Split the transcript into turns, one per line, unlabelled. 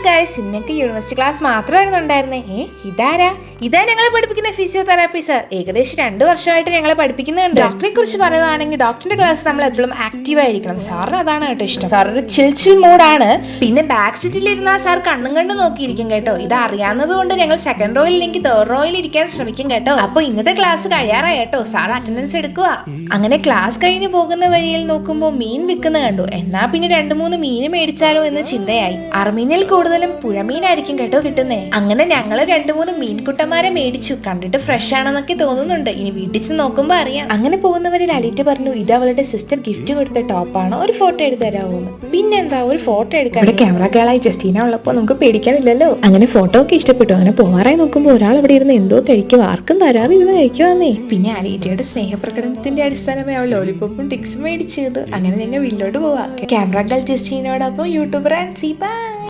Guys, ഇന്നൊക്കെ university class മാത്രമായിരുന്നു ഉണ്ടായിരുന്നേ. ഇതാ ഞങ്ങളെ പഠിപ്പിക്കുന്ന ഫിസിയോതെറാപ്പി സാർ. ഏകദേശം 2 വർഷമായിട്ട് ഞങ്ങളെ പഠിപ്പിക്കുന്നുണ്ട്. ഡോക്ടറെ കുറിച്ച് പറയുവാണെങ്കിൽ ഡോക്ടറിന്റെ ക്ലാസ് നമ്മൾ എപ്പോഴും ആക്റ്റീവ് ആയിരിക്കണം. സാറിന് അതാണ് കേട്ടോ ഇഷ്ടം. സാർ ഒരു ചിൽ മൂഡാണ്. പിന്നെ ബാക്ക് സീറ്റിൽ ഇരുന്ന സാർ കണ്ണും കണ്ട് നോക്കിയിരിക്കും കേട്ടോ. ഇത് അറിയാവുന്നത് കൊണ്ട് ഞങ്ങൾ സെക്കൻഡ് റോയിലേക്ക് തേർഡ് റോയിൽ ഇരിക്കാൻ ശ്രമിക്കും കേട്ടോ. അപ്പൊ ഇന്നത്തെ ക്ലാസ് കഴിയാറായി കേട്ടോ. സാർ അറ്റൻഡൻസ് എടുക്കുക. അങ്ങനെ ക്ലാസ് കഴിഞ്ഞ് പോകുന്ന വഴിയിൽ നോക്കുമ്പോൾ മീൻ വിൽക്കുന്ന കണ്ടു. എന്നാ പിന്നെ 2-3 മീന് മേടിച്ചാലോ എന്ന് ചിന്തയായി. അറുമീനിൽ കൂടുതലും പുഴമീനായിരിക്കും കേട്ടോ കിട്ടുന്നേ. അങ്ങനെ ഞങ്ങള് 2-3 മീൻകുട്ടന്മാരെ മേടിച്ചു. കണ്ടിട്ട് ഫ്രഷ് ആണെന്നൊക്കെ തോന്നുന്നുണ്ട്. ഇനി വീട്ടിൽ ചെന്ന് നോക്കുമ്പോ അറിയാം. അങ്ങനെ പോകുന്നവരിൽ അലീറ്റ് പറഞ്ഞു, ഇത് അവളുടെ സിസ്റ്റർ ഗിഫ്റ്റ് കൊടുത്ത ടോപ്പാണ്, ഒരു ഫോട്ടോ എടുത്ത് തരാമോന്ന്. പിന്നെന്താ, ഒരു ഫോട്ടോ എടുക്കാൻ. ഇവിടെ ക്യാമറ ഗേളായി ജസ്റ്റീന ഉള്ളപ്പോ നമുക്ക് പേടിക്കാനില്ലല്ലോ. അങ്ങനെ ഫോട്ടോ ഒക്കെ ഇഷ്ടപ്പെട്ടു. അങ്ങനെ പോവാറായി നോക്കുമ്പോ ഒരാൾ ഇവിടെ ഇരുന്ന് എന്തോ കഴിക്കും. ആർക്കും തരാതെ ഇരുന്ന് കഴിക്കുവാന്നേ. പിന്നെ അലീറ്റയുടെ സ്നേഹപ്രകടനത്തിന്റെ അടിസ്ഥാനമായി അവൾ ലോലിപോപ്പും ടിക്സും മേടിച്ചത്. അങ്ങനെ ഞങ്ങൾ വീട്ടിലോട്ട് പോവാ. ക്യാമറ ഗേൾ ജസ്റ്റീനോടൊപ്പം യൂട്യൂബർ ആൻസി. ബൈ.